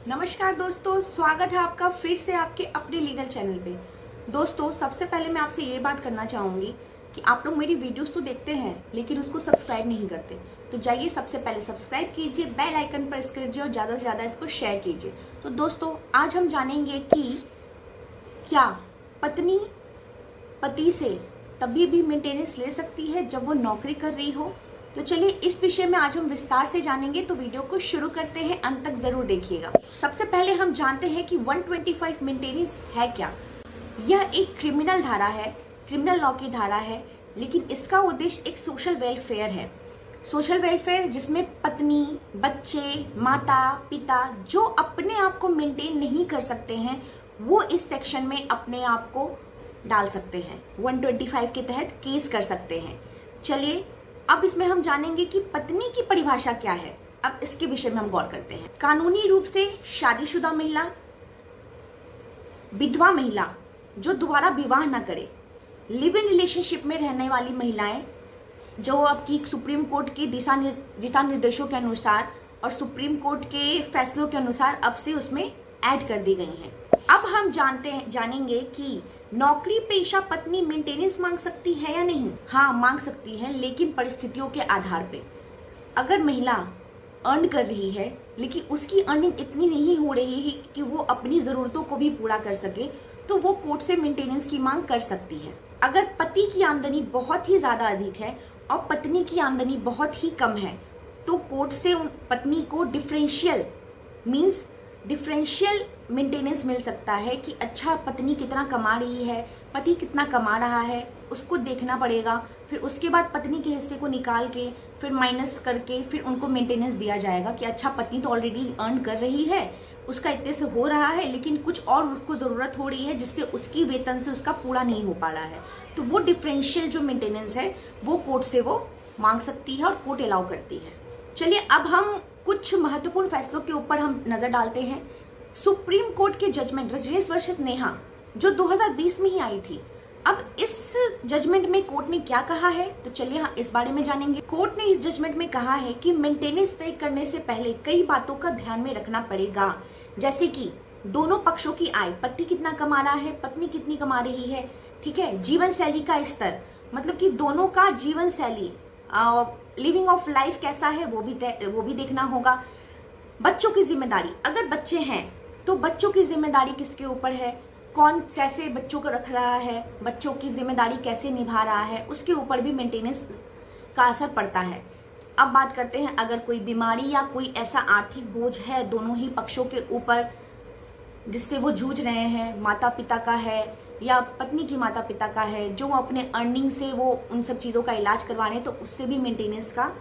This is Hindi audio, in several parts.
नमस्कार दोस्तों, स्वागत है आपका फिर से आपके अपने लीगल चैनल पे। दोस्तों, सबसे पहले मैं आपसे ये बात करना चाहूँगी कि आप लोग मेरी वीडियोस तो देखते हैं लेकिन उसको सब्सक्राइब नहीं करते। तो जाइए सबसे पहले सब्सक्राइब कीजिए, बेल आइकन प्रेस कीजिए और ज़्यादा से ज़्यादा इसको शेयर कीजिए। तो दोस्तों, आज हम जानेंगे कि क्या पत्नी पति से तभी भी मेंटेनेंस ले सकती है जब वो नौकरी कर रही हो। तो चलिए इस विषय में आज हम विस्तार से जानेंगे। तो वीडियो को शुरू करते हैं, अंत तक जरूर देखिएगा। सबसे पहले हम जानते हैं कि 125 मेंटेनेंस है क्या। यह एक क्रिमिनल धारा है, क्रिमिनल लॉ की धारा है, लेकिन इसका उद्देश्य एक सोशल वेलफेयर है। सोशल वेलफेयर जिसमें पत्नी, बच्चे, माता पिता जो अपने आप को मेंटेन नहीं कर सकते हैं वो इस सेक्शन में अपने आप को डाल सकते हैं, 125 के तहत केस कर सकते हैं। चलिए अब इसमें हम जानेंगे कि पत्नी की परिभाषा क्या है। अब इसके विषय में हम गौर करते हैं। कानूनी रूप से शादीशुदा महिला, विधवा महिला जो दोबारा विवाह न करे, लिव इन रिलेशनशिप में रहने वाली महिलाएं जो आपकी सुप्रीम कोर्ट के दिशा निर्देशों के अनुसार और सुप्रीम कोर्ट के फैसलों के अनुसार अब से उसमें ऐड कर दी गई हैं। अब हम जानेंगे कि नौकरी पेशा पत्नी मेंटेनेंस मांग सकती है या नहीं। हाँ, मांग सकती है, लेकिन परिस्थितियों के आधार पे। अगर महिला अर्न कर रही है लेकिन उसकी अर्निंग इतनी नहीं हो रही है कि वो अपनी जरूरतों को भी पूरा कर सके, तो वो कोर्ट से मेंटेनेंस की मांग कर सकती है। अगर पति की आमदनी बहुत ही ज्यादा अधिक है और पत्नी की आमदनी बहुत ही कम है, तो कोर्ट से पत्नी को डिफरेंशियल मेंटेनेंस मिल सकता है कि अच्छा पत्नी कितना कमा रही है, पति कितना कमा रहा है, उसको देखना पड़ेगा। फिर उसके बाद पत्नी के हिस्से को निकाल के फिर माइनस करके फिर उनको मेंटेनेंस दिया जाएगा कि अच्छा पत्नी तो ऑलरेडी अर्न कर रही है, उसका इतने से हो रहा है, लेकिन कुछ और उसको जरूरत हो रही है जिससे उसकी वेतन से उसका पूरा नहीं हो पा रहा है। तो वो डिफरेंशियल जो मेंटेनेंस है वो कोर्ट से वो मांग सकती है और कोर्ट अलाउ करती है। चलिए अब हम कुछ महत्वपूर्ण फैसलों के ऊपर हम नजर डालते हैं। सुप्रीम कोर्ट के जजमेंट रजनीश वर्सेस नेहा जो 2020 में ही आई थी। अब इस जजमेंट में कोर्ट ने क्या कहा है, तो चलिए इस बारे में जानेंगे। कोर्ट ने इस जजमेंट में कहा है कि मेंटेनेंस तय करने से पहले कई बातों का ध्यान में रखना पड़ेगा, जैसे कि दोनों पक्षों की आय, पति कितना कमा रहा है, पत्नी कितनी कमा रही है, ठीक है, जीवन शैली का स्तर, मतलब कि दोनों का जीवन शैली, लिविंग ऑफ लाइफ कैसा है वो भी देखना होगा। बच्चों की जिम्मेदारी, अगर बच्चे हैं तो बच्चों की जिम्मेदारी किसके ऊपर है, कौन कैसे बच्चों को रख रहा है, बच्चों की जिम्मेदारी कैसे निभा रहा है, उसके ऊपर भी मेंटेनेंस का असर पड़ता है। अब बात करते हैं, अगर कोई बीमारी या कोई ऐसा आर्थिक बोझ है दोनों ही पक्षों के ऊपर जिससे वो जूझ रहे हैं, माता पिता का है या पत्नी की माता पिता का है, जो अपने अर्निंग से वो उन सब चीज़ों का इलाज करवा रहे हैं, तो उससे भी मेंटेनेंस का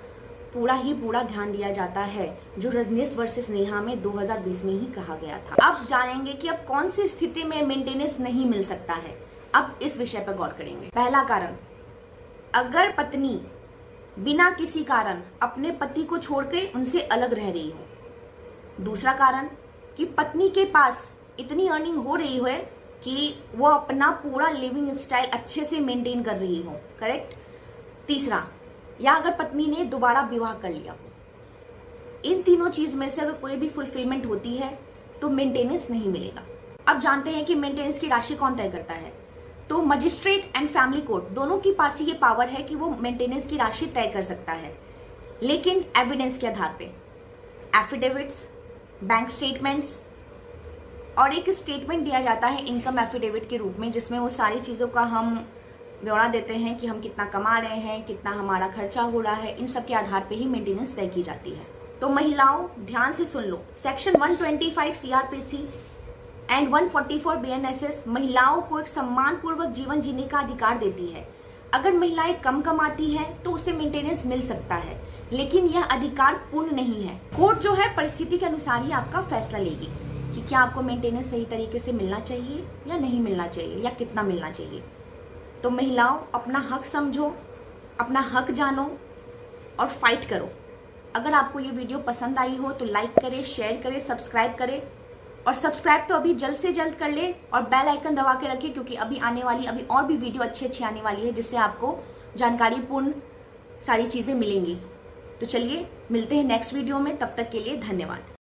पूरा ध्यान दिया जाता है, जो रजनीश वर्सेस नेहा में 2020 में ही कहा गया था। अब जानेंगे कि अब कौन सी स्थिति में मेंटेनेंस नहीं मिल सकता है। अब इस विषय पर गौर करेंगे। पहला कारण, अगर पत्नी बिना किसी कारण अपने पति को छोड़कर उनसे अलग रह रही हो। दूसरा कारण कि पत्नी के पास इतनी अर्निंग हो रही है कि वो अपना पूरा लिविंग स्टाइल अच्छे से मेंटेन कर रही हो, करेक्ट। तीसरा, या अगर पत्नी ने दोबारा विवाह कर लिया। इन तीनों चीज में से अगर कोई भी फुलफिलमेंट होती है तो मेंटेनेंस नहीं मिलेगा। अब जानते हैं कि मेंटेनेंस की राशि कौन तय करता है। तो मजिस्ट्रेट एंड फैमिली कोर्ट दोनों के पास ये पावर है कि वो मेंटेनेंस की राशि तय कर सकता है, लेकिन एविडेंस के आधार पे, एफिडेविट्स, बैंक स्टेटमेंट्स और एक स्टेटमेंट दिया जाता है इनकम एफिडेविट के रूप में, जिसमें वो सारी चीजों का हम ब्यौरा देते हैं कि हम कितना कमा रहे हैं, कितना हमारा खर्चा हो रहा है। इन सब के आधार पे ही मेंटेनेंस तय की जाती है। तो महिलाओं ध्यान से सुन लो, सेक्शन 125 सीआरपीसी एंड 144 बीएनएसएस महिलाओं को एक सम्मान पूर्वक जीवन जीने का अधिकार देती है। अगर महिलाएं कम कमाती है तो उसे मेंटेनेंस मिल सकता है, लेकिन यह अधिकार पूर्ण नहीं है। कोर्ट जो है परिस्थिति के अनुसार ही आपका फैसला लेगी कि क्या आपको मेंटेनेंस सही तरीके से मिलना चाहिए या नहीं मिलना चाहिए, या कितना मिलना चाहिए। तो महिलाओं अपना हक समझो, अपना हक जानो और फाइट करो। अगर आपको ये वीडियो पसंद आई हो तो लाइक करें, शेयर करें, सब्सक्राइब करें, और सब्सक्राइब तो अभी जल्द से जल्द कर ले और बेल आइकन दबा के रखें, क्योंकि अभी और भी वीडियो अच्छी आने वाली है जिससे आपको जानकारीपूर्ण सारी चीजें मिलेंगी। तो चलिए मिलते हैं नेक्स्ट वीडियो में, तब तक के लिए धन्यवाद।